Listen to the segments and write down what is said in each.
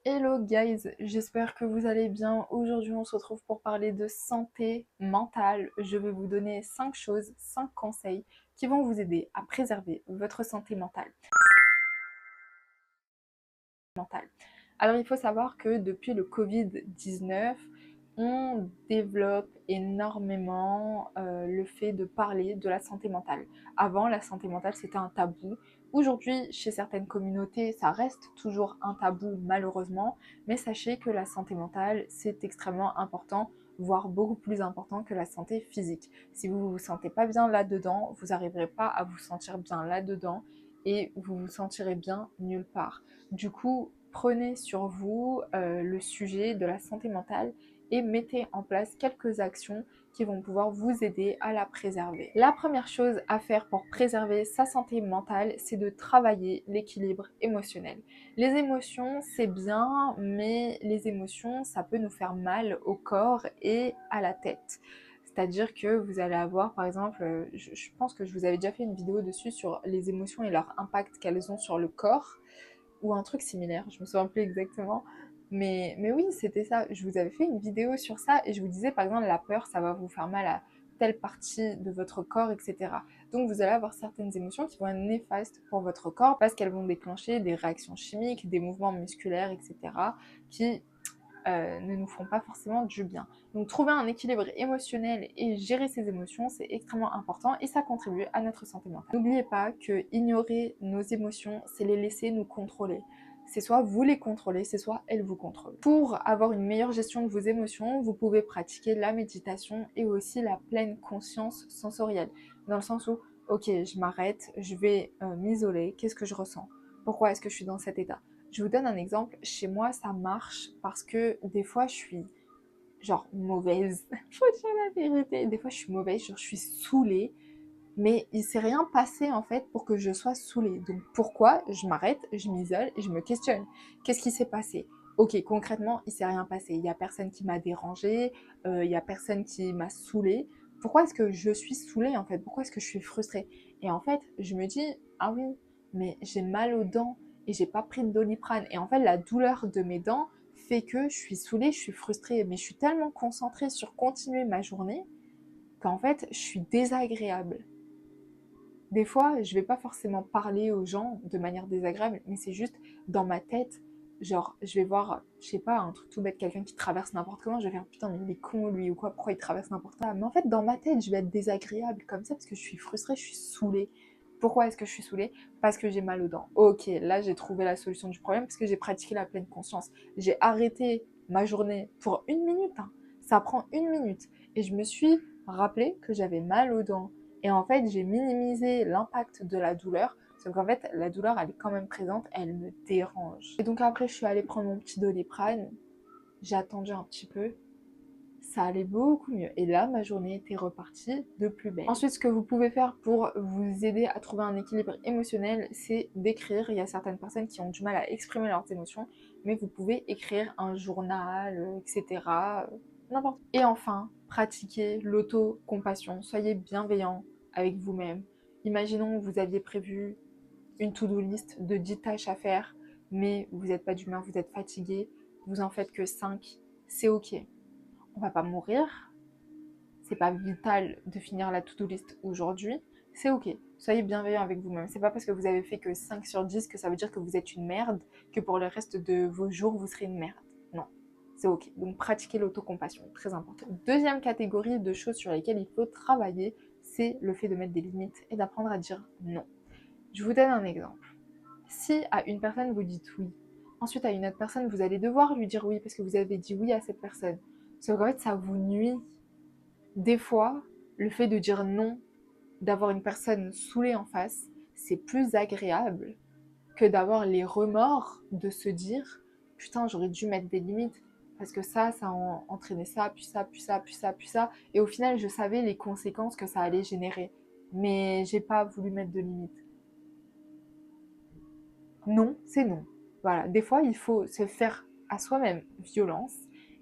Hello guys, j'espère que vous allez bien. Aujourd'hui on se retrouve pour parler de santé mentale. Je vais vous donner 5 choses, 5 conseils qui vont vous aider à préserver votre santé mentale. Alors il faut savoir que depuis le Covid-19, on développe énormément le fait de parler de la santé mentale. Avant, la santé mentale c'était un tabou. Aujourd'hui, chez certaines communautés, ça reste toujours un tabou malheureusement, mais sachez que la santé mentale c'est extrêmement important, voire beaucoup plus important que la santé physique. Si vous ne vous sentez pas bien là-dedans, vous n'arriverez pas à vous sentir bien là-dedans et vous vous sentirez bien nulle part. Du coup, prenez sur vous le sujet de la santé mentale et mettez en place quelques actions qui vont pouvoir vous aider à la préserver. La première chose à faire pour préserver sa santé mentale, c'est de travailler l'équilibre émotionnel. Les émotions, c'est bien, mais les émotions, ça peut nous faire mal au corps et à la tête. C'est-à-dire que vous allez avoir, par exemple, je pense que je vous avais déjà fait une vidéo dessus sur les émotions et leur impact qu'elles ont sur le corps, ou un truc similaire, je me souviens plus exactement. Mais oui, c'était ça. Je vous avais fait une vidéo sur ça et je vous disais par exemple la peur, ça va vous faire mal à telle partie de votre corps, etc. Donc vous allez avoir certaines émotions qui vont être néfastes pour votre corps parce qu'elles vont déclencher des réactions chimiques, des mouvements musculaires, etc. qui ne nous font pas forcément du bien. Donc trouver un équilibre émotionnel et gérer ses émotions, c'est extrêmement important et ça contribue à notre santé mentale. N'oubliez pas que ignorer nos émotions, c'est les laisser nous contrôler. C'est soit vous les contrôlez, c'est soit elles vous contrôlent. Pour avoir une meilleure gestion de vos émotions, vous pouvez pratiquer la méditation et aussi la pleine conscience sensorielle. Dans le sens où, ok, je m'arrête, je vais m'isoler, qu'est-ce que je ressens? Pourquoi est-ce que je suis dans cet état? Je vous donne un exemple, chez moi ça marche parce que des fois je suis genre mauvaise, faut dire la vérité, des fois je suis mauvaise, genre je suis saoulée, mais il s'est rien passé en fait pour que je sois saoulée. Donc pourquoi je m'arrête, je m'isole et je me questionne. Qu'est-ce qui s'est passé? Ok, concrètement, il s'est rien passé. Il y a personne qui m'a dérangée, il y a personne qui m'a saoulée. Pourquoi est-ce que je suis saoulée en fait? Pourquoi est-ce que je suis frustrée? Et en fait, je me dis, ah oui, mais j'ai mal aux dents et j'ai pas pris de Doliprane. Et en fait, la douleur de mes dents fait que je suis saoulée, je suis frustrée, mais je suis tellement concentrée sur continuer ma journée qu'en fait, je suis désagréable. Des fois, je vais pas forcément parler aux gens de manière désagréable, mais c'est juste dans ma tête, genre, je vais voir, je sais pas, un truc tout bête, quelqu'un qui traverse n'importe comment, je vais faire putain, mais il est con lui ou quoi, pourquoi il traverse n'importe quoi. Mais en fait, dans ma tête, je vais être désagréable comme ça parce que je suis frustrée, je suis saoulée. Pourquoi est-ce que je suis saoulée? Parce que j'ai mal aux dents. Ok, là j'ai trouvé la solution du problème parce que j'ai pratiqué la pleine conscience. J'ai arrêté ma journée pour 1 minute, hein. Ça prend 1 minute. Et je me suis rappelé que j'avais mal aux dents. Et en fait, j'ai minimisé l'impact de la douleur, sauf qu'en fait, la douleur, elle est quand même présente, elle me dérange. Et donc après, je suis allée prendre mon petit Doliprane, j'ai attendu un petit peu, ça allait beaucoup mieux. Et là, ma journée était repartie de plus belle. Ensuite, ce que vous pouvez faire pour vous aider à trouver un équilibre émotionnel, c'est d'écrire. Il y a certaines personnes qui ont du mal à exprimer leurs émotions, mais vous pouvez écrire un journal, etc. N'importe. Et enfin, pratiquez l'auto-compassion. Soyez bienveillant avec vous-même. Imaginons que vous aviez prévu une to-do list de 10 tâches à faire, mais vous n'êtes pas d'humeur, vous êtes fatigué, vous en faites que 5, c'est ok. On va pas mourir, c'est pas vital de finir la to-do list aujourd'hui, c'est ok. Soyez bienveillant avec vous-même. C'est pas parce que vous avez fait que 5 sur 10 que ça veut dire que vous êtes une merde, que pour le reste de vos jours, vous serez une merde. Non, c'est ok. Donc pratiquez l'autocompassion, très important. Deuxième catégorie de choses sur lesquelles il faut travailler, c'est le fait de mettre des limites et d'apprendre à dire non. Je vous donne un exemple. Si à une personne vous dites oui, ensuite à une autre personne vous allez devoir lui dire oui parce que vous avez dit oui à cette personne. Sauf qu'en fait ça vous nuit. Des fois, le fait de dire non, d'avoir une personne saoulée en face, c'est plus agréable que d'avoir les remords de se dire putain j'aurais dû mettre des limites parce que ça a entraîné ça, puis ça, puis ça, puis ça, puis ça. Et au final je savais les conséquences que ça allait générer. Mais j'ai pas voulu mettre de limites. Non, c'est non. Voilà, des fois, il faut se faire à soi-même violence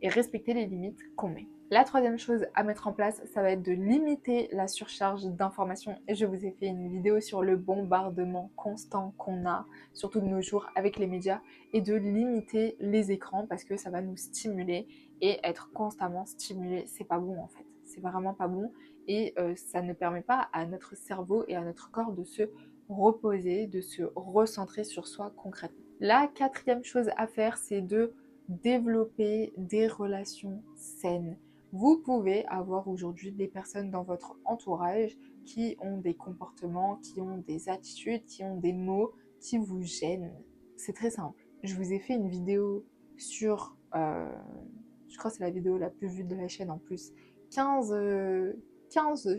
et respecter les limites qu'on met. La troisième chose à mettre en place, ça va être de limiter la surcharge d'informations. Et je vous ai fait une vidéo sur le bombardement constant qu'on a, surtout de nos jours avec les médias, et de limiter les écrans parce que ça va nous stimuler. Et être constamment stimulé, c'est pas bon en fait. C'est vraiment pas bon. Et ça ne permet pas à notre cerveau et à notre corps de se reposer, de se recentrer sur soi concrètement. La quatrième chose à faire, c'est de développer des relations saines. Vous pouvez avoir aujourd'hui des personnes dans votre entourage qui ont des comportements, qui ont des attitudes, qui ont des mots qui vous gênent. C'est très simple. Je vous ai fait une vidéo sur, je crois que c'est la vidéo la plus vue de la chaîne en plus, 15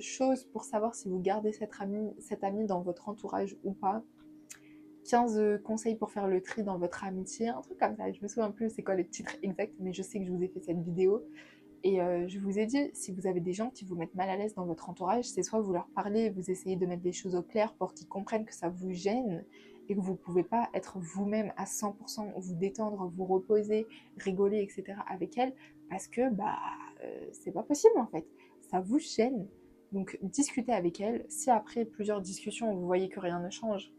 choses pour savoir si vous gardez cet ami dans votre entourage ou pas. 15 conseils pour faire le tri dans votre amitié, un truc comme ça. Je me souviens plus c'est quoi les titres exacts, mais je sais que je vous ai fait cette vidéo. Et je vous ai dit, si vous avez des gens qui vous mettent mal à l'aise dans votre entourage, c'est soit vous leur parlez, vous essayez de mettre des choses au clair pour qu'ils comprennent que ça vous gêne et que vous ne pouvez pas être vous-même à 100%, vous détendre, vous reposer, rigoler, etc. avec elles, parce que c'est pas possible en fait. Ça vous gêne. Donc discutez avec elles. Si après plusieurs discussions, vous voyez que rien ne change,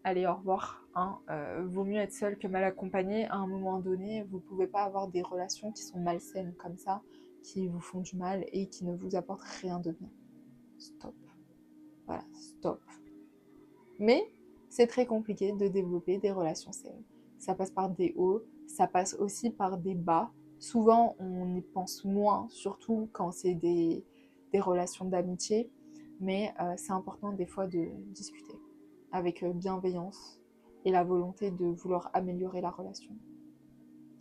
allez, au revoir. Hein. Vaut mieux être seul que mal accompagné. À un moment donné, vous ne pouvez pas avoir des relations qui sont malsaines comme ça, qui vous font du mal et qui ne vous apportent rien de bien. Stop. Voilà, stop. Mais c'est très compliqué de développer des relations saines. Ça passe par des hauts, ça passe aussi par des bas. Souvent, on y pense moins, surtout quand c'est des relations d'amitié. Mais c'est important des fois de discuter avec bienveillance et la volonté de vouloir améliorer la relation.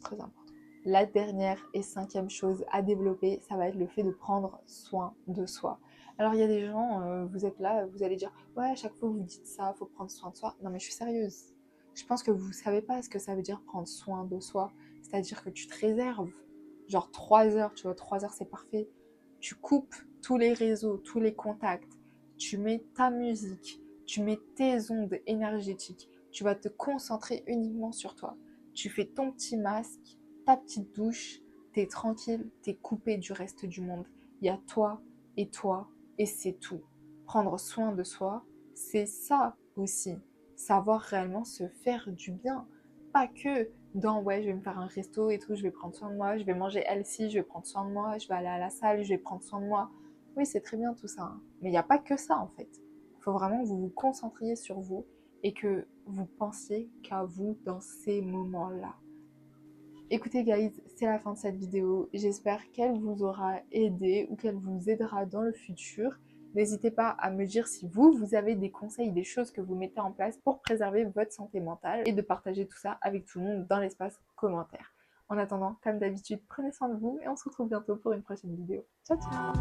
Très important. La dernière et cinquième chose à développer, ça va être le fait de prendre soin de soi. Alors il y a des gens, vous êtes là, vous allez dire « Ouais, à chaque fois que vous dites ça, il faut prendre soin de soi. » Non mais je suis sérieuse. Je pense que vous ne savez pas ce que ça veut dire prendre soin de soi. C'est-à-dire que tu te réserves, genre 3 heures, tu vois, 3 heures c'est parfait. Tu coupes tous les réseaux, tous les contacts. Tu mets ta musique, tu mets tes ondes énergétiques. Tu vas te concentrer uniquement sur toi. Tu fais ton petit masque, ta petite douche, t'es tranquille, t'es coupé du reste du monde. Il y a toi, et c'est tout. Prendre soin de soi, c'est ça aussi. Savoir réellement se faire du bien. Pas que dans ouais, je vais me faire un resto et tout, je vais prendre soin de moi, je vais manger healthy, je vais prendre soin de moi, je vais aller à la salle, je vais prendre soin de moi. Oui, c'est très bien tout ça, hein. Mais il n'y a pas que ça en fait. Il faut vraiment que vous vous concentriez sur vous et que vous pensiez qu'à vous dans ces moments-là. Écoutez guys, c'est la fin de cette vidéo. J'espère qu'elle vous aura aidé ou qu'elle vous aidera dans le futur. N'hésitez pas à me dire si vous avez des conseils, des choses que vous mettez en place pour préserver votre santé mentale et de partager tout ça avec tout le monde dans l'espace commentaire. En attendant, comme d'habitude, prenez soin de vous et on se retrouve bientôt pour une prochaine vidéo. Ciao ciao.